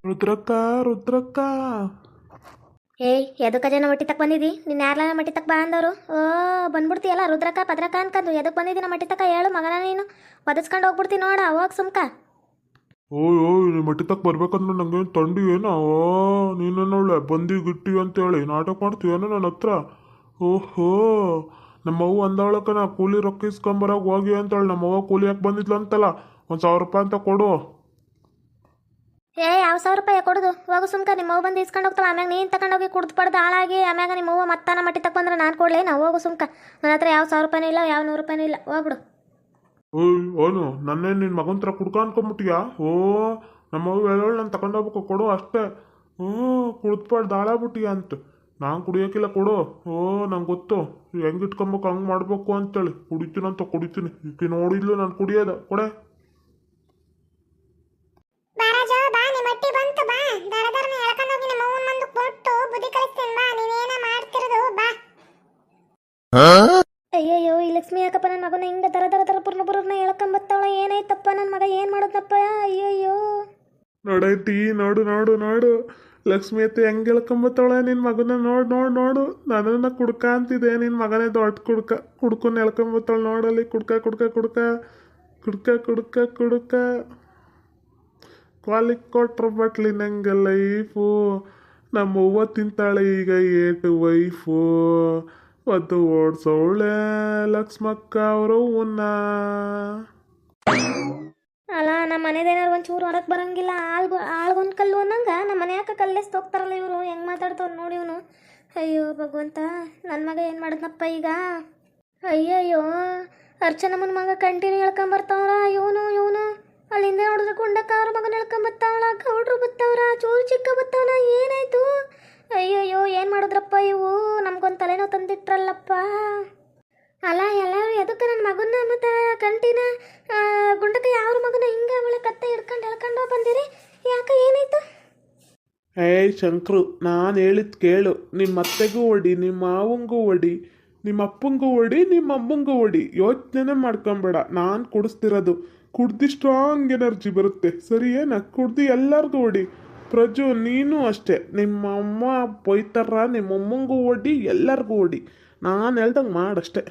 ರುದ್ರಕ್ಕ ರುದ್ರಕ್ಕ. ಏಯ್ ಎದಕ್ಕೆ ಜನ ಮಟ್ಟಿ ತಕ್ಕ ಬಂದಿದ್ದಿ? ನಿನ್ನ ಯಾರ್ಲಾನ ಮಟ್ಟಿ ತಕ್ಕ ಬಾ ಅಂದವರು. ಬಂದ್ಬಿಡ್ತೀಯಲ್ಲ ರುದ್ರಕ್ಕ ಪದ್ರಕ್ಕ ಅನ್ಕಂದು ಎದಕ್ಕೆ ಬಂದಿದ್ದಿ ನಮ್ಮ ಮಟ್ಟಿ ತಕ್ಕ ಹೇಳು ಮಗನ, ನೀನು ಒದಸ್ಕೊಂಡು ಹೋಗ್ಬಿಡ್ತೀನಿ ನೋಡ. ಹೋಗಿ ಸುಮ್ಕ. ಓಯ್ ಓಯ್ ನಿಮ್ಮ ಮಟ್ಟಿ ತಕ್ಕ ಬರ್ಬೇಕಂದ್ರೆ ನಂಗೇನು ತಂಡಿ ಏನೋ ನೀನು ನೋಡ್ಲೆ ಬಂದಿ ಗಿಟ್ಟಿ ಅಂತೇಳಿ ನಾಟಕ ಮಾಡ್ತೀವೇನೋ ನನ್ನ ಹತ್ರ. ಓಹೋ, ನಮ್ಮವ್ವ ಅಂದವಳಕ್ಕ ನಾ ಕೂಲಿ ರೊಕ್ಕ ಇಸ್ಕೊಂಬರಾಗ ಹೋಗಿ ಅಂತೇಳಿ. ನಮ್ಮವ್ವ ಕೂಲಿ ಯಾಕೆ ಬಂದಿದ್ಲು ಅಂತಲ್ಲ, 1,000 ರೂಪಾಯಿ ಅಂತ ಕೊಡು. ಯಾವ 1,000 ರೂಪಾಯಿ ಕೊಡುದು? ಹೋಗು ಸುಮ್ಕ. ನಿಮ್ಮ ಅವ್ವ ಬಂದು ಇಸ್ಕೊಂಡು ಹೋಗ್ತಾಳೆ, ಆಮ್ಯಾಗ ನೀನು ತಗೊಂಡೋಗಿ ಕುಡ್ದು ಪಡ್ದು ಹಾಳಾಗಿ ಆಮ್ಯಾಗ ನಿಮ್ಮ ಅವ್ವ ಮತ್ತಾನ ಮಟ್ಟಿ ತಕ್ಕ ಬಂದ್ರೆ ನಾನು ಕೊಡ್ಲೇ? ನಾವು ಹೋಗು ಸುಮ್ಕ. ನನ್ನ ಹತ್ರ ಯಾವ 1,000 ರೂಪಾಯಿನೂ ಇಲ್ಲ, ಯಾವ 100 ರೂಪಾಯಿನೂ ಇಲ್ಲ. ಹೋಗ್ಬಿಡು. ಓಯ್ ಅವನು ನನ್ನೇ ನಿನ್ನ ಮಗನ ಥರ ಕುಡ್ಕ ಅನ್ಕೊಂಬಿಟ್ಟಿಯಾ? ಓ, ನಮ್ಮವ್ವ ಹೇಳೋಳು ನಾನು ತಗೊಂಡೋಗ್ಬೇಕು ಕೊಡು ಅಷ್ಟೇ. ಕುಡ್ದ್ಪಾಡ್ದು ಹಾಳಾಗ್ಬಿಟ್ಟಿಯ ಅಂತ. ನಾನು ಕುಡಿಯೋಕ್ಕಿಲ್ಲ ಕೊಡು. ನಂಗೆ ಗೊತ್ತು ಹೆಂಗೆ ಇಟ್ಕೊಬೇಕು ಹಂಗೆ ಮಾಡ್ಬೇಕು ಅಂತೇಳಿ. ಕುಡಿತೀನಂತ ಕುಡಿತೀನಿ. ಈಕೆ ನೋಡಿದ್ಲು ನಾನು ಕುಡಿಯೋದ ಕೊಡೆ. ಅಯ್ಯಯ್ಯೋ, ಈ ಲಕ್ಷ್ಮಿ ಯಾಕಪ್ಪ ನನ್ನ ಮಗನ ಹಿಂಗ ದರ ದರ ದರ ಪುರ್ನ ಹೇಳ್ಕೊಂಬತ್ತಾಳ? ಏನಾಯ್ತಪ್ಪ ನನ್ನ ಮಗ? ಏನು ಮಾಡೋದಪ್ಪ? ಅಯ್ಯಯ್ಯೋ ನೋಡೈತಿ, ನೋಡು ನೋಡು ನೋಡು ಲಕ್ಷ್ಮಿ ಅತ್ತೆ ಹೆಂಗೆ ಹೇಳ್ಕೊಂಬತ್ತಾಳೆ ನಿನ್ನ ಮಗನ. ನೋಡು ನೋಡು ನೋಡು, ನನ್ನನ್ನು ಕುಡ್ಕ ಅಂತಿದೆ. ನಿನ್ನ ಮಗನೇ ದೊಡ್ಡ ಕುಡ್ಕೊಂಡು ಹೇಳ್ಕೊಂಬತ್ತಾಳೆ ನೋಡಲ್ಲಿ. ಕುಡ್ಕ ಕುಡ್ಕ ಕುಡ್ಕ ಕುಡ್ಕ ಕುಡ್ಕ ಕುಡ್ಕ ಕ್ವಾಲಿಕ್ ಕೊಟ್ರ ಬಟ್ಲಿ ನಂಗೆ ಲೈಫು. ನಮ್ಮ ಅವ್ವ ತಿಂತಾಳೆ ಈಗ ಏಟು ವೈಫು. ಒದ್ದು ಓಡ್ಸೋಳೆ ಲಕ್ಷ್ಮಕ್ಕ ಅವ್ರವ್ವನ್ನ. ಅಲ್ಲ, ನಮ್ಮ ಮನೆದೇನಾರು ಒಂಚೂರು ಹೊರಗೆ ಬರಂಗಿಲ್ಲ. ಆಳ್ಗೊಂದು ಕಲ್ಲು ಅನ್ನಂಗೆ ನಮ್ಮ ಮನೆ ಯಾಕೆ ಕಲ್ಲೆಸ್ತು ಹೋಗ್ತಾರಲ್ಲ ಇವರು. ಹೆಂಗೆ ಮಾತಾಡ್ತವ್ರು ನೋಡಿ ಇವನು. ಅಯ್ಯೋ ಭಗವಂತ, ನನ್ನ ಮಗ ಏನು ಮಾಡಿದ್ನಪ್ಪ ಈಗ? ಅಯ್ಯಯ್ಯೋ, ಅರ್ಚನಮ್ಮನ ಮಗ ಕಂಟಿನ್ಯೂ ಹೇಳ್ಕೊಂಬರ್ತಾವ್ರ. ಇವನು ಅಲ್ಲಿಂದ ನೋಡಿದ್ರೆ ಗುಂಡಕ್ಕ ಅವ್ರ ಮಗನ ಹೇಳ್ಕೊಂಬರ್ತಾವಳ. ಗೌಡ್ರು ಬತ್ತವ್ರ, ಚೂರು ಚಿಕ್ಕ ಬತ್ತವನ. ಏನಾಯ್ತು? ಅಯ್ಯಯ್ಯೋ, ಏನು ಮಾಡಿದ್ರಪ್ಪ ಇವು? ನಮ್ಗೊಂದು ತಲೆನೋವು ತಂದಿಟ್ರಲ್ಲಪ್ಪ. ಅಲ್ಲ, ಎಲ್ಲರೂ ಎದಕ್ಕೆ ನನ್ನ ಮಗನ ಮತ್ತು ಕಂಟಿನ ಗುಂಡಕ್ಕೆ ಯಾವ್ರ ಮಗನ ಹಿಂಗೆ ಅವಳೆ ಕತ್ತೆ ಹಿಡ್ಕೊಂಡು ಹೇಳ್ಕೊಂಡು ಬಂದಿರಿ? ಯಾಕೆ, ಏನಾಯ್ತು? ಏಯ್ ಶಂಕ್ರು, ನಾನು ಹೇಳಿದ್ ಕೇಳು. ನಿಮ್ಮ ಅತ್ತೆಗೂ ಹೊಡಿ, ನಿಮ್ಮ ಮಾವಂಗೂ ಹೊಡಿ, ನಿಮ್ಮ ಅಪ್ಪಂಗೂ ಹೊಡಿ, ನಿಮ್ಮ ಅಮ್ಮಂಗೂ ಹೊಡಿ. ಯೋಚನೆ ಮಾಡ್ಕೊಂಬೇಡ. ನಾನು ಕುಡಿಸ್ತಿರೋದು. ಕುಡ್ದು ಸ್ಟ್ರಾಂಗ್ ಎನರ್ಜಿ ಬರುತ್ತೆ, ಸರಿ? ಏನ ಕುಡ್ದು ಎಲ್ಲರಿಗೂ ಹೊಡಿ. ಪ್ರಜು ನೀನು ಅಷ್ಟೇ. ನಿಮ್ಮ ಅಮ್ಮ ಬೈತಾರ, ನಿಮ್ಮ ಅಮ್ಮಂಗೂ ಹೊಡಿ, ಎಲ್ಲರಿಗೂ ಹೊಡಿ. ನಾನು ಹೇಳ್ದಂಗೆ ಮಾಡಷ್ಟೆ.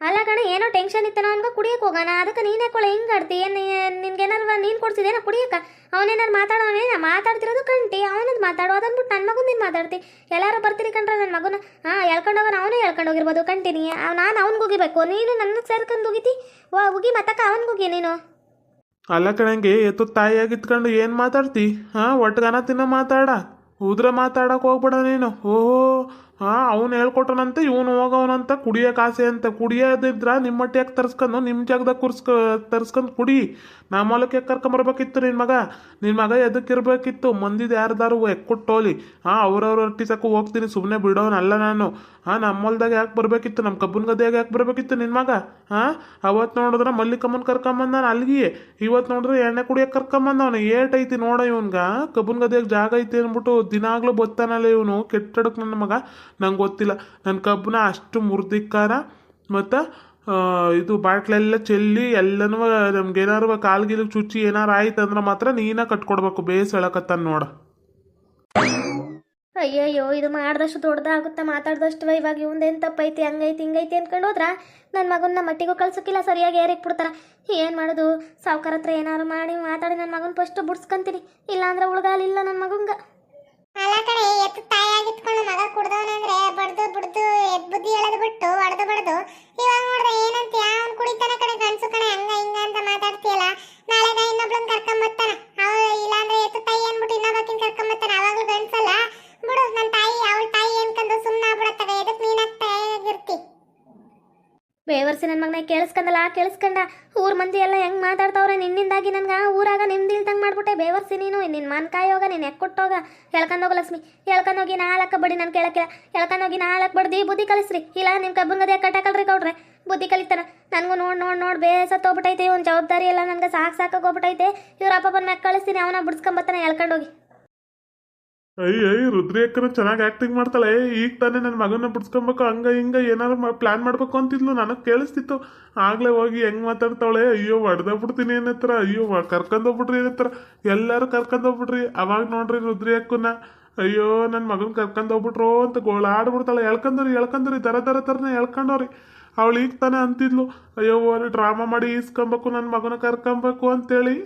ಅಲ್ಲ ಕಣ, ಏನೋ ಟೆನ್ಷನ್ ಇತ್ತು ನನ್ಗೆ. ಕುಡಿಯಕ್ಕೆ ಹೋಗೋಣ, ಅದಕ್ಕೆ ನೀನು ಯಾಕೊಳ್ಳೆ ಹಿಂಗೆ ಆಡ್ತಿ? ಏನು ನಿನ್ಗೇನಾರು ನೀನು ಕೊಡ್ಸಿದೇನ ಕುಡಿಯಕ್ಕೆ? ಅವನೇನಾರು ಮಾತಾಡೋನೇನ? ಮಾತಾಡ್ತಿರೋದು ಕಂಟಿ, ಅವನದು ಮಾತಾಡೋ. ಅದನ್ಬಿಟ್ಟು ನನ್ನ ಮಗನ ನೀನು ಮಾತಾಡ್ತಿ. ಎಲ್ಲರೂ ಬರ್ತೀರಿ ಕಂಡ್ರೆ ನನ್ನ ಮಗನ ಹೇಳ್ಕೊಂಡೋಗೋಣ. ಅವನೇ ಹೇಳ್ಕೊಂಡೋಗಿರ್ಬೋದು ಕಂಟಿನಿ. ನಾನು ಅವ್ನಿಗೆ ಹೋಗಿಬೇಕು, ನೀನು ನನ್ನ ಸೇರ್ಕೊಂಡು ಹೋಗಿತಿ. ಹೋಗಿ ಮತ್ತಕ್ಕ ಅವ್ನಿಗೆ ಹೋಗಿ ನೀನು. ಅಲ್ಲ ಕಣಂಗೆ, ಎತ್ತು ತಾಯಿಯಾಗಿತ್ಕೊಂಡು ಏನು ಮಾತಾಡ್ತಿ? ಒಟ್ಟಗನ ತಿನ್ನೋ ಮಾತಾಡ, ಉದ್ರ ಮಾತಾಡಕ್ಕೆ ಹೋಗ್ಬೇಡ ನೀನು. ಓಹೋ, ಅವ್ನು ಹೇಳ್ಕೊಟ್ಟನಂತೆ ಇವನು ಹೋಗವನಂತ ಕುಡಿಯೋಕೆ ಆಸೆ ಅಂತ. ಕುಡಿಯೋದಿದ್ರ ನಿಮ್ಮ ಮಟ್ಟಿ ಯಾಕೆ ತರ್ಸ್ಕೊಂಡು ನಿಮ್ಮ ಜಾಗದಾಗ ತರ್ಸ್ಕೊಂಡು ಕುಡಿ. ನಮ್ಮ ಹೊಲಕ್ಕೆ ಯಾಕೆ ಕರ್ಕೊಂಬರ್ಬೇಕಿತ್ತು ನಿನ್ನ ಮಗ ಎದಕ್ಕಿರ್ಬೇಕಿತ್ತು? ಮಂದಿದು ಯಾರ್ದಾರು ಎಕ್ಕೊಟ್ಟೋಲಿ. ಅವ್ರವ್ರ ಹೊಟ್ಟಿಸಕ್ಕೂ ಹೋಗ್ತೀನಿ, ಸುಮ್ಮನೆ ಬಿಡೋನಲ್ಲ ನಾನು. ನಮ್ಮ ಹೊಲ್ದಾಗ ಯಾಕೆ ಬರಬೇಕಿತ್ತು? ನಮ್ಮ ಕಬ್ಬನ ಗದ್ದೆಯಾಗ ಯಾಕೆ ಬರಬೇಕಿತ್ತು ನಿನ್ನ ಮಗ? ಅವತ್ತು ನೋಡಿದ್ರೆ ಮಲ್ಲಿಕಮ್ಮನ ಕರ್ಕೊಂಬಂದಾನ ಅಲ್ಲಿಗೆ. ಇವತ್ತು ನೋಡಿದ್ರೆ ಎಣ್ಣೆ ಕುಡಿಯೋಕೆ ಕರ್ಕೊಂಬಂದವನು. ಏಟೈತಿ ನೋಡ ಇವನ್ಗೆ. ಕಬ್ಬನ ಗದ್ದೆಯಾಗ ಜಾಗ ಐತಿ ಅಂದ್ಬಿಟ್ಟು ದಿನಾಗ್ಲೂ ಬತ್ತಾನಲ್ಲ ಇವನು. ಕೆಟ್ಟಡಕ್ಕೆ ನನ್ನ ಮಗ. ನಂಗೆ ಗೊತ್ತಿಲ್ಲ. ನನ್ನ ಕಬ್ಬನ ಅಷ್ಟು ಮುರ್ದಿಕ್ಕಾರ ಮತ್ತು ಇದು ಬಾಟ್ಲೆಲ್ಲ ಚೆಲ್ಲಿ ಎಲ್ಲನೂ ನಮ್ಗೇನಾರು ಕಾಲ್ಗಿಲಿಗೆ ಚುಚ್ಚಿ ಏನಾರು ಆಯ್ತು ಅಂದ್ರೆ ಮಾತ್ರ ನೀನ ಕಟ್ಕೊಡ್ಬೇಕು. ಬೇಸ್ ಹೇಳಕತ್ತಾನ ನೋಡ. ಅಯ್ಯಯ್ಯೋ, ಇದು ಮಾಡಿದಷ್ಟು ದೊಡ್ಡದಾಗುತ್ತೆ, ಮಾತಾಡ್ದಷ್ಟು. ಇವಾಗ ಇವಂದೇನು ತಪ್ಪೈತಿ, ಹಂಗೈತಿ ಹಿಂಗೈತಿ ಅಂದ್ಕೊಂಡು ಹೋದ್ರ ನನ್ನ ಮಗನ ಮಟ್ಟಿಗೂ ಕಳ್ಸೋಕ್ಕಿಲ್ಲ, ಸರಿಯಾಗಿ ಏರಿಕ್ ಬಿಡ್ತಾರ. ಏನು ಮಾಡೋದು? ಸಾವ್ಕಾರ ಹತ್ರ ಏನಾರು ಮಾಡಿ ಮಾತಾಡಿ ನನ್ನ ಮಗನ ಫಸ್ಟ್ ಬಿಡ್ಸ್ಕೊಂತೀನಿ. ಇಲ್ಲಾಂದ್ರೆ ಉಳ್ಗಾಲಿಲ್ಲ ನನ್ನ ಮಗಂಗೆ. ಅಲ್ಲ ಕಡೆ, ಎತ್ತು ತಾಯಿಯಾಗಿತ್ಕೊಂಡು ಮಗ ಕುಡ್ದವನಂದ್ರೆ ಬಡ್ದು ಬಿಡ್ದು ಎದ್ ಬುದ್ಧಿ ಹೇಳೋದು ಬಿಟ್ಟು ಹೊಡೆದು ಬಡ್ದು ಇವಾಗ ನೋಡ್ದೆ ಏನಂತ ಅವ್ನು ಕುಡಿತಾನ ಕಡೆ ಗಂಡಸು ಕಡೆ ಹಂಗ ಹಿಂಗ ಅಂತ ಮಾತಾಡ್ತೀಯಲ್ಲ. ನಾಳೆಗ ಇನ್ನೊಬ್ಳನ್ ಕರ್ಕೊಂಬರ್ತಾನ. ಇಲ್ಲಾಂದ್ರೆ ಎತ್ತು ತಾಯಿ ಅನ್ಬಿಟ್ಟು ಇನ್ನೊಬ್ಬಕಿನ್ ಕರ್ಕೊಂಬರ್ತಾನ. ಅವಾಗ್ಲೂ ಗಂಡಸಲ್ಲ ಬಿಡು. ನನ್ನ ತಾಯಿ ಅವಳ ತಾಯಿ ಅನ್ಕೊಂಡು ಸುಮ್ಮನೆ ಆಗ್ಬಿಡತ್ತ. ಬೇವರ್ಸಿ ನನ್ನ ಮಗನ ಕೇಳಿಸ್ಕಂಡ ಊರ್ ಮಂದಿ ಎಲ್ಲ ಹೆಂಗ್ ಮಾತಾಡ್ತಾವ್ರೆ ನಿನ್ನಿಂದಾಗಿ ನನ್ಗೆ ಊರಾಗ ನಿಮ್ದು ಇಲ್ದಂಗೆ ಮಾಡ್ಬಿಟ್ಟೆ ಬೇವರ್ಸಿ ನೀನು ನಿನ್ನ ಮನ್ಕಾಯಿ ಹೋಗ ನೀನು ಎಕ್ಕೊಟ್ಟೋಗ ಹೇಳ್ಕೊಂಡೋಗ ಲಕ್ಷ್ಮಿ ಹೇಳ್ಕೊಂಡೋಗಿ ನಾಲ್ಕು ಬಡಿ ನಾನು ಕೇಳಕ್ಕಿಲ್ಲ ಹೇಳ್ಕೊಂಡೋಗಿ ನಾಲ್ಕು ಬಡ್ದು ಬುದ್ಧಿ ಕಲಿಸ್ರಿ ಇಲ್ಲ ನಿಮ್ಮ ಕಬ್ಬಂಗದೆ ಕಟ್ಟಾಕಲ್ರಿ ಕೌಡ್ರೆ ಬುದ್ಧಿ ಕಲಿತಾನ ನನಗೂ ನೋಡಿ ಬೇಸತ್ತೋಗ್ಬಿಟ್ಟೈತೆ ಒಂದು ಜವಾಬ್ದಾರಿ ಎಲ್ಲ ನನಗೆ ಸಾಕಾಗೋಗ್ಬಿಟ್ಟೈತೆ ಇವ್ರ ಅಪ್ಪನ ಮ್ಯಾಗ ಕಳಿಸ್ತೀನಿ ಅವನ ಬಿಡ್ಸ್ಕೊಂಬತ್ತಾನೆ ಹೇಳ್ಕೊಂಡೋಗಿ ಅಯ್ಯ ರುದ್ರಿ ಅಕ್ಕನ ಚೆನ್ನಾಗಿ ಆಕ್ಟಿಂಗ್ ಮಾಡ್ತಾಳೆ ಈಗ ತಾನೇ ನನ್ನ ಮಗನ ಬಿಡ್ಸ್ಕೊಬೇಕು ಹಂಗ ಹಿಂಗ ಏನಾರು ಪ್ಲಾನ್ ಮಾಡ್ಬೇಕು ಅಂತಿದ್ಲು ನನಗೆ ಕೇಳಿಸ್ತಿತ್ತು ಆಗ್ಲೇ ಹೋಗಿ ಹೆಂಗ್ ಮಾತಾಡ್ತಾವಳೆ ಅಯ್ಯೋ ಹೊಡೆದೋಗ್ಬಿಡ್ತೀನಿ ಏನತ್ರ ಅಯ್ಯೋ ಕರ್ಕೊಂಡೋಗ್ಬಿಟ್ರಿ ಏನತ್ರ ಎಲ್ಲರೂ ಕರ್ಕೊಂಡೋಗ್ಬಿಟ್ರಿ ಅವಾಗ ನೋಡ್ರಿ ರುದ್ರಿ ಅಕ್ಕನ ಅಯ್ಯೋ ನನ್ನ ಮಗನ ಕರ್ಕೊಂಡೋಗ್ಬಿಟ್ರು ಅಂತ ಗೋಳಾಡ್ಬಿಡ್ತಾಳೆ ಎಳ್ಕೊಂಡ್ರಿ ದರನೇ ಎಳ್ಕೊಂಡವ್ರಿ ಅವಳು ಈಗ ತಾನೇ ಅಂತಿದ್ಲು ಅಯ್ಯೋ ಅಲ್ಲಿ ಡ್ರಾಮಾ ಮಾಡಿ ಈಸ್ಕೊಬೇಕು ನನ್ನ ಮಗನ ಕರ್ಕೊಬೇಕು ಅಂತೇಳಿ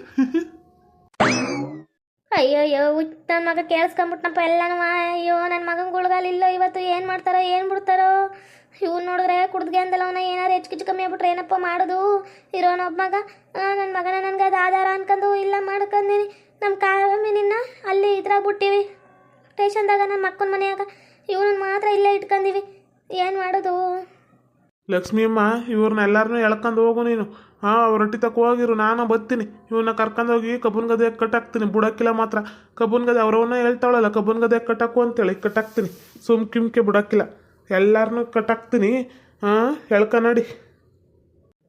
ಅಯ್ಯೋ ನನ್ನ ಮಗ ಕೇಳಿಸ್ಕೊಂಬಿಟ್ನಪ್ಪ ಎಲ್ಲನೂ ಅಯ್ಯೋ ನನ್ನ ಮಗನ ಗುಳ್ಗಾಲಿಲ್ಲೋ ಇವತ್ತು ಏನು ಮಾಡ್ತಾರೋ ಏನು ಬಿಡ್ತಾರೋ ಇವ್ನು ನೋಡಿದ್ರೆ ಕುಡ್ದ್ಗೆ ಅಂದಲ್ಲ ಅವನ ಏನಾರು ಹೆಚ್ಚು ಕಮ್ಮಿ ಆಗ್ಬಿಟ್ರೆ ಏನಪ್ಪ ಮಾಡೋದು ಇರೋನೊಬ್ಬ ಮಗ ನನ್ನ ಮಗನ ನನಗೆ ಅದು ಆಧಾರ ಅನ್ಕೊಂಡು ಇಲ್ಲ ಮಾಡ್ಕೊಂಡೀನಿ ನಮ್ಮ ಕಾಮಿನಿನ್ನ ಅಲ್ಲಿ ಇದ್ರಾಗ ಬಿಟ್ಟಿವಿ ಸ್ಟೇಷನ್ದಾಗ ನನ್ನ ಮಕ್ಕನ ಮನೆಯಾಗ ಇವನನ್ನು ಮಾತ್ರ ಇಲ್ಲೇ ಇಟ್ಕೊಂಡಿವಿ ಏನು ಮಾಡೋದು ಲಕ್ಷ್ಮಿ ಅಮ್ಮ ಇವ್ರನ್ನೆಲ್ಲರನ್ನೂ ಎಳ್ಕೊಂಡು ಹೋಗು ನೀನು ಅವ್ರ ರೊಟ್ಟಿ ತಕ್ಕ ಹೋಗಿರು ನಾನು ಬರ್ತೀನಿ ಇವನ್ನ ಕರ್ಕೊಂಡೋಗಿ ಕಬ್ಬನ್ ಗದೆ ಕಟ್ಟಾಕ್ತೀನಿ ಬುಡಕ್ಕಿಲ್ಲ ಮಾತ್ರ ಕಬ್ಬನ್ ಗದೆ ಅವ್ರವನ್ನ ಹೇಳ್ತಾವಳಲ್ಲ ಕಬ್ಬನ್ ಗದೆ ಕಟ್ಟಾಕು ಅಂತೇಳಿ ಕಟ್ಟಾಕ್ತೀನಿ ಕಿಮ್ಕೆ ಬುಡಕ್ಕಿಲ್ಲ ಎಲ್ಲರನ್ನೂ ಕಟ್ಟಾಕ್ತೀನಿ ಎಳ್ಕನಡಿ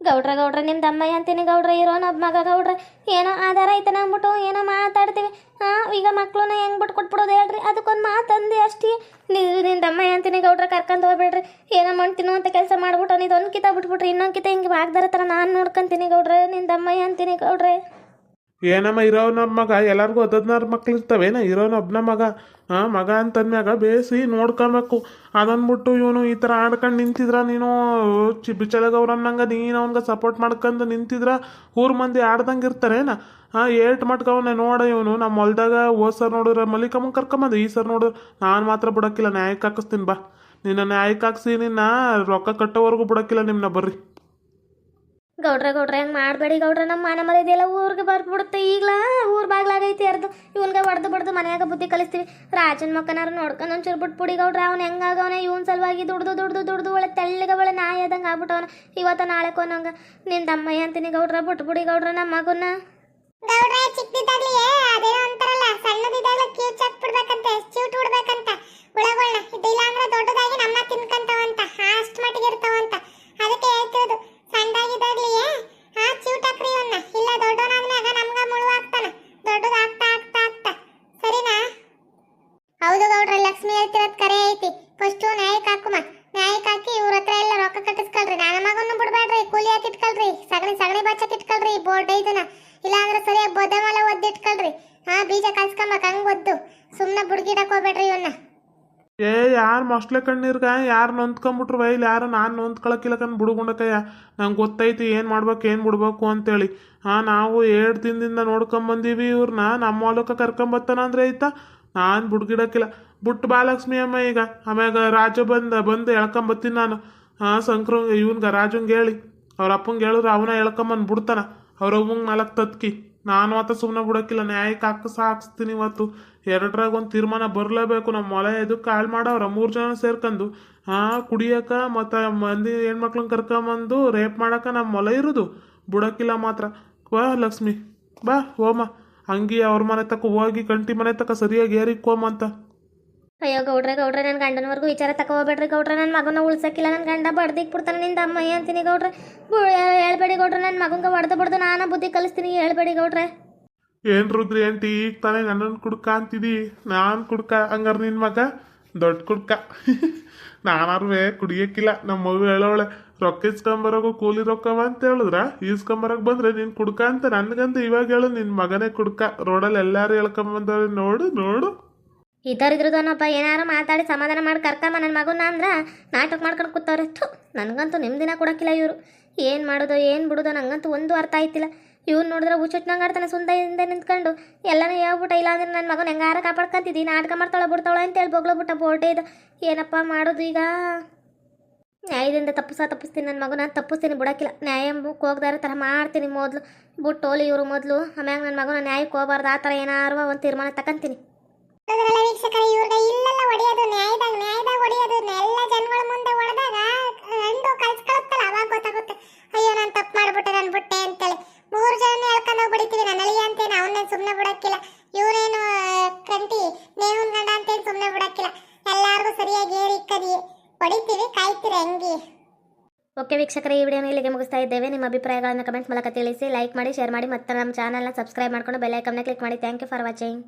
ಗೌಡ್ರ ನಿಮ್ಮ ದಮ್ಮಯ್ಯ ಅಂತೀನಿ ಗೌಡ್ರ ಇರೋನೊಬ್ಬ ಮಗ ಗೌಡ್ರ ಏನೋ ಆಧಾರ ಐತನ ಅಂದ್ಬಿಟ್ಟು ಏನೋ ಮಾತಾಡ್ತೀವಿ ಈಗ ಮಕ್ಳನ್ನ ಹೆಂಗೆ ಬಿಟ್ಟು ಕೊಟ್ಬಿಡೋದು ಹೇಳ್ರಿ ಅದಕ್ಕೊಂದು ಮಾತಂದು ಅಷ್ಟೇ ನಿನ್ನ ದಮ್ಮಯ್ಯ ಅಂತೀನಿ ಗೌಡ್ರ ಕರ್ಕೊಂಡು ಹೋಗ್ಬೇಡ್ರಿ ಏನೋ ಮಾಡ್ತೀನೋ ಅಂತ ಕೆಲಸ ಮಾಡ್ಬಿಟ್ಟು ಇದೊಂದು ಕಿತ ಬಿಟ್ಬಿಟ್ರಿ ಇನ್ನೊಂದು ಕಿತ ಹಿಂಗೆ ಬಾಗ್ದಾರ ಥರ ನಾನು ನೋಡ್ಕೊಂತೀನಿ ಗೌಡ್ರೆ ನಿನ್ನ ದಮ್ಮಯ್ಯ ಅಂತೀನಿ ಗೌಡ್ರೆ ಏನಮ್ಮ ಇರೋನೊಬ್ಬ ಮಗ ಎಲ್ಲರಿಗೂ 16 ಮಕ್ಳು ಇರ್ತವೇನ ಇರೋನೊಬ್ಬನ ಮಗ ಮಗ ಅಂತಂದ್ಮ್ಯಾಗ ಬೇಸಿ ನೋಡ್ಕೊಬೇಕು ಅದನ್ಬಿಟ್ಟು ಇವನು ಈ ಥರ ಆಡ್ಕೊಂಡು ನಿಂತಿದ್ರ ನೀನು ಬಿಚ್ಚಲಗವ್ರನ್ನಂಗ ನೀನು ಅವ್ನಿಗೆ ಸಪೋರ್ಟ್ ಮಾಡ್ಕೊಂಡು ನಿಂತಿದ್ರ ಊರ್ ಮಂದಿ ಆಡ್ದಂಗೆ ಇರ್ತಾರೇನ ಏಟ್ ಮಟ್ಕವನ್ನ ನೋಡ ಇವನು ನಮ್ಮ ಹೊಲ್ದಾಗ ಹೋದ್ ಸರ್ ನೋಡಿದ್ರೆ ಮಲ್ಲಿಕಮ್ಮನ ಕರ್ಕೊಂಬಂದು ಈ ಸರ್ ನೋಡಿದ್ರೆ ನಾನು ಮಾತ್ರ ಬಿಡಕ್ಕಿಲ್ಲ ನ್ಯಾಯಕ್ಕೆ ಹಾಕಿಸ್ತೀನಿ ಬಾ ನಿನ್ನ ನ್ಯಾಯಕ್ಕೆ ಹಾಕ್ಸಿ ನಿನ್ನ ರೊಕ್ಕ ಕಟ್ಟೋವರೆಗೂ ಬಿಡಕ್ಕಿಲ್ಲ ನಿಮ್ಮನ್ನ ಬರ್ರಿ ಗೌಡ್ರ ಹೆಂಗೆ ಮಾಡಬೇಡಿ ಗೌಡ್ರ ನಮ್ಮ ಮನೆ ಮರ್ಯಾದೆಲ್ಲ ಊರಿಗೆ ಬರ್ಬಿಡುತ್ತೆ ಈಗಲ ಊರು ಬಾಗ್ಲಾಗೈತಿ ಅರ್ದು ಇವನ್ಗೆ ಹೊಡೆದು ಮನೆಯಾಗ ಬುದ್ಧಿ ಕಲಿಸ್ತೀವಿ ರಾಜನ ಮಕ್ಕನಾರು ನೋಡ್ಕೊಂಡು ಒಂಚೂರು ಬಿಟ್ಬಿಡಿ ಗೌಡ್ರ ಅವ್ನು ಹೆಂಗಾಗವನೆ ಇವನ್ ಸಲುವಾಗಿ ದುಡ್ದು ಒಳ್ಳೆ ತೆಳ್ಳಗೆ ಒಳ್ಳೆ ನಾಯಿ ಆದಂಗೆ ಆಗ್ಬಿಟ್ಟವನ ಇವತ್ತು ನಾಳೆ ಕೊನಂಗ ನಿನ್ನ ದಮ್ಮಯ್ಯ ಅಂತೀನಿ ಗೌಡ್ರ ಬಿಟ್ಬಿಡಿ ಗೌಡ್ರ ನಮ್ಮ ಮಗುನ ಗೌಡ್ರೆ ಚಿಕ್ಕದಿದ್ದಾಗ್ಲಿಯೇ ಅದೇನೋ ಅಂತಾರಲ್ಲ ಸಣ್ಣದಿದ್ದಾಗಲೇ ಕ್ಯೂಚ್ ಹಾಕ್ಬಿಡ್ಬೇಕಂತೆ ಚೂಟ್ ಬಿಡ್ಬೇಕಂತ ಹುಳಗಳನ್ನ ಇದಿಲ್ಲ ಅಂದ್ರೆ ದೊಡ್ಡದಾಗಿ ನಮ್ಮ ತಿನ್ಕಂತಾವಂತ ಅಷ್ಟು ಮಟ್ಟಿಗೆ ಇರ್ತಾವಂತ ಅದಕ್ಕೆ ಹೇಳ್ತಿರೋದು ಸಣ್ಣದಾಗಿದ್ದಾಗ್ಲಿಯೇ ಚೂಟ್ ಹಾಕ್ರಿ ಇವನ್ನ ಇಲ್ಲ ದೊಡ್ಡವನಾದ್ಮ್ಯಾಗ ನಮ್ಗ ಮುಳುವಾಗ್ತಾನ ದೊಡ್ಡದಾಗ್ತಾ ಸರಿನಾ ಹೌದು ಗೌಡ್ರೆ ಲಕ್ಷ್ಮಿ ಹೇಳ್ತಿರೋದು ಕರೆ ಐತಿ ಫಸ್ಟ್ ನ್ಯಾಯಕ್ಕೆ ಹಾಕುಮ ನ್ಯಾಯಕ್ಕೆ ಹಾಕಿ ಇವ್ರ ಹತ್ರ ಎಲ್ಲ ರೊಕ್ಕ ಕಟ್ಟಿಸ್ಕೊಳ್ರಿ ನನ್ನ ಮಗನ್ನು ಬಿಡ್ಬೇಡ್ರಿ ಕೂಲಿ ಹಾಕಿ ಇಟ್ಕೊಳ್ರಿ ಸಗಣಿ ಬಚ್ಚಕ್ ಇಟ್ಕೊಳ್ರಿ ಬೋರ್ಡ್ ಐದನ ಇಲ್ಲಾಂದ್ರೆ ಸರಿಯಾಗಿ ಬೊದಮಲ ಒದ್ದಿಟ್ಕೊಳ್ರಿ ಬೀಜ ಕಲ್ಸ್ಕೊಂಬಕ್ ಹಂಗ್ ಒದ್ದು ಸುಮ್ಮನೆ ಬುಡ್ಗಿಡಕ್ ಹೋಗ್ಬೇಡ್ರಿ ಇವನ್ನ ಯಾರು ಮೊಸ್ಲೆ ಕಣ್ಣೀರ್ಗ ಯಾರು ನೊಂದ್ಕೊಂಬಿಟ್ರು ಬೈಲಿ ಯಾರು ನಾನು ನೊಂದ್ಕೊಳಕ್ಕಿಲ್ಲ ಕಣ್ ಬುಡುಗುಂಡಕಯ್ಯ ನಂಗೆ ಗೊತ್ತೈತಿ ಏನು ಮಾಡ್ಬೇಕು ಏನು ಬಿಡ್ಬೇಕು ಅಂತೇಳಿ ನಾವು 2 ದಿನದಿಂದ ನೋಡ್ಕೊಂಬಂದೀವಿ ಇವ್ರನ್ನ ನಮ್ಮ ಹೊಲಕ್ಕೆ ಕರ್ಕೊಂಬತ್ತಾನ ಅಂದ್ರೆ ಆಯ್ತಾ ನಾನು ಬುಡ್ಗಿಡಕ್ಕಿಲ್ಲ ಬಿಟ್ಟು ಬಾ ಲಕ್ಷ್ಮಿ ಅಮ್ಮ ಈಗ ಆಮ್ಯಾಗ ರಾಜು ಬಂದು ಎಳ್ಕೊಂಬತ್ತೀನಿ ನಾನು ಸಂಕ್ರು ಇವನ್ಗೆ ರಾಜಂಗೆ ಹೇಳಿ ಅವ್ರ ಅಪ್ಪಂಗೆ ಹೇಳಿದ್ರೆ ಅವನ ಎಳ್ಕೊಂಬಂದು ಬಿಡ್ತಾನ ಅವ್ರ ಅವ್ವಂಗೆ 4 ತತ್ಕಿ ನಾನು ಮಾತ್ರ ಸುಮ್ಮನೆ ಬಿಡೋಕ್ಕಿಲ್ಲ ನ್ಯಾಯಕ್ಕೆ ಹಾಕ್ಸ್ತೀನಿ ಇವತ್ತು 2ರಾಗ ಒಂದು ತೀರ್ಮಾನ ಬರಲೇಬೇಕು ನಮ್ಮ ಹೊಲ ಎದಕ್ಕೆ ಹಾಳು ಮಾಡವ್ರ 3 ಜನ ಸೇರ್ಕೊಂಡು ಕುಡಿಯೋಕೆ ಮತ್ತು ಮಂದಿ ಹೆಣ್ಮಕ್ಳನ್ನ ಕರ್ಕೊಂಬಂದು ರೇಪ್ ಮಾಡೋಕೆ ನಮ್ಮ ಹೊಲ ಇರೋದು ಬಿಡೋಕ್ಕಿಲ್ಲ ಮಾತ್ರ ಬಾ ಲಕ್ಷ್ಮಿ ಬಾ ಹೋಮ ಹಂಗೆ ಅವ್ರ ಮನೆ ತಕ್ಕ ಹೋಗಿ ಕಂಟಿ ಮನೆ ತಕ್ಕ ಸರಿಯಾಗಿ ಏರಿಕೋಮಂತ ಅಯ್ಯೋ ಗೌಡ್ರೆ ನನ್ನ ಗಂಡನವರೆಗೂ ವಿಚಾರ ತಗೋಬೇಡ್ರಿ ಗೌಡ್ರೆ ನನ್ನ ಮಗನ ಉಳ್ಸಕ್ಕಿಲ್ಲ ನನ್ನ ಗಂಡ ಬಡ್ದಿಕ್ ಬಿಡ್ತಾನೆ ನಿಂದ ಅಮ್ಮಯ್ಯ ಅಂತೀನಿ ಗೌಡ್ರೆ ಹೇಳ್ಬೇಡಿ ಗೌಡ್ರೆ ನನ್ನ ಮಗಂಗೆ ಹೊಡೆದು ನಾನು ಬುದ್ಧಿ ಕಲಿಸ್ತೀನಿ ಹೇಳ್ಬೇಡಿ ಗೌಡ್ರೆ ಏನು ರುದ್ರಿ ಆಂಟಿ ಈಗ ತಾನೇ ನನ್ನನ್ನು ಕುಡ್ಕ ಅಂತಿದಿ ನಾನು ಕುಡ್ಕ ಹಂಗಾರ ನಿನ್ನ ಮಗ ದೊಡ್ಡ ಕುಡ್ಕ ನಾನಾರು ಕುಡಿಯೋಕ್ಕಿಲ್ಲ ನಮ್ಮ ಮಗು ಹೇಳೋಳೆ ರೊಕ್ಕ ಇಸ್ಕೊಂಬರೋಗು ಕೂಲಿ ರೊಕ್ಕವ ಅಂತ ಹೇಳಿದ್ರ ಈಸ್ಕೊಂಬರಕ್ಕೆ ಬಂದ್ರೆ ನೀನು ಕುಡ್ಕ ಅಂತ ನನಗಂತ ಇವಾಗ ಹೇಳು ನಿನ್ನ ಮಗನೇ ಕುಡ್ಕ ರೋಡಲ್ಲಿ ಎಲ್ಲರೂ ಹೇಳ್ಕೊಂಬಂದವ್ರೆ ನೋಡು ಇದ್ರದನಪ್ಪ ಏನಾರು ಮಾತಾಡಿ ಸಮಾಧಾನ ಮಾಡಿ ಕರ್ಕಮ್ಮ ನನ್ನ ಮಗುನ ಅಂದ್ರೆ ನಾಟಕ ಮಾಡ್ಕೊಂಡು ಕೂತವ್ರೆ ನನಗಂತೂ ದಿನ ಕೊಡೋಕ್ಕಿಲ್ಲ ಇವರು ಏನು ಮಾಡೋದು ಏನು ಬಿಡೋದು ನನಗಂತೂ ಒಂದು ಅರ್ಥ ಆಯ್ತಿಲ್ಲ ಇವ್ನು ನೋಡಿದ್ರೆ ಹುಚ್ಚುಟ್ನಂಗೆ ಆಡ್ತಾನೆ ಸುಂದರಿಂದ ನಿಂತ್ಕೊಂಡು ಎಲ್ಲನೂ ಹೇಳ್ಬಿಟ್ಟ ಇಲ್ಲ ಅಂದ್ರೆ ನನ್ನ ಮಗನ ಹೆಂಗಾರ ಕಾಪಾಡ್ಕೊಂತಿದ್ದಿ ನಾಟಕ ಮಾಡ್ತಾಳೆ ಬಿಡ್ತಾಳೆ ಅಂತೇಳಿ ಬೊಗ್ಲೋಬಿಟ್ಟ ಬೋರ್ಡೇ ಇದು ಏನಪ್ಪ ಮಾಡೋದು ಈಗ ನ್ಯಾಯದಿಂದ ತಪ್ಪಿಸ್ತೀನಿ ನನ್ನ ಮಗನ ತಪ್ಪಿಸ್ತೀನಿ ಬಿಡೋಕ್ಕಿಲ್ಲ ನ್ಯಾಯಕ್ಕೆ ಹೋಗ್ದಾರ ಥರ ಮಾಡ್ತೀನಿ ಮೊದಲು ಬಿಟ್ಟೋಲಿ ಇವರು ಮೊದಲು ಆಮ್ಯಾಗ ನನ್ನ ಮಗನ ನ್ಯಾಯಕ್ಕೆ ಹೋಗ್ಬಾರ್ದು ಆ ಥರ ಏನಾರು ಒಂದು ತೀರ್ಮಾನ ತಗೊಂತೀನಿ ವೀಕ್ಷಕರ ಇವ್ರಿಗೆ ಇಲ್ಲೆಲ್ಲ ಹೊಡೆಯೋದು ನ್ಯಾಯದಾಗ ಹೊಡೆಯೋದು ಎಲ್ಲ ಜನಗಳ ಮುಂದೆ ಹೊಡೆದಾಗ ಗಂಡು ಕಲ್ಸ್ಕೊಳತ್ತಲ್ಲ ಅವಾಗ ಸುಮ್ಮನೆ ಬಿಡಕ್ಕಿಲ್ಲ. ಇವ್ರೇನು ಕಂಟಿ ನೇಹನ್ ಗಂಡ ಅಂತೇಳಿ ಸುಮ್ಮನೆ ಬಿಡಕ್ಕಿಲ್ಲ. ಎಲ್ಲಾರ್ಗೂ ಸರಿಯಾಗಿ ಏರಿ ಇಕ್ಕದಿ ಹೊಡಿತೀವಿ, ಕಾಯ್ತೀರ ಹೆಂಗಿ. ಓಕೆ ವೀಕ್ಷಕರೇ, ಈ ವಿಡಿಯೋನ ಇಲ್ಲಿಗೆ ಮುಗಿಸ್ತಾ ಇದ್ದೇವೆ. ನಿಮ್ಮ ಅಭಿಪ್ರಾಯಗಳನ್ನು ಕಮೆಂಟ್ ಮೂಲಕ ತಿಳಿಸಿ, ಲೈಕ್ ಮಾಡಿ, ಶೇರ್ ಮಾಡಿ ಮತ್ತು ನಮ್ಮ ಚಾನಲ್ನ ಸಬ್ಸ್ಕ್ರೈಬ್ ಮಾಡ್ಕೊಂಡು ಬೆಲ್ ಐಕನ್ನ ಕ್ಲಿಕ್ ಮಾಡಿ. Thank you for watching.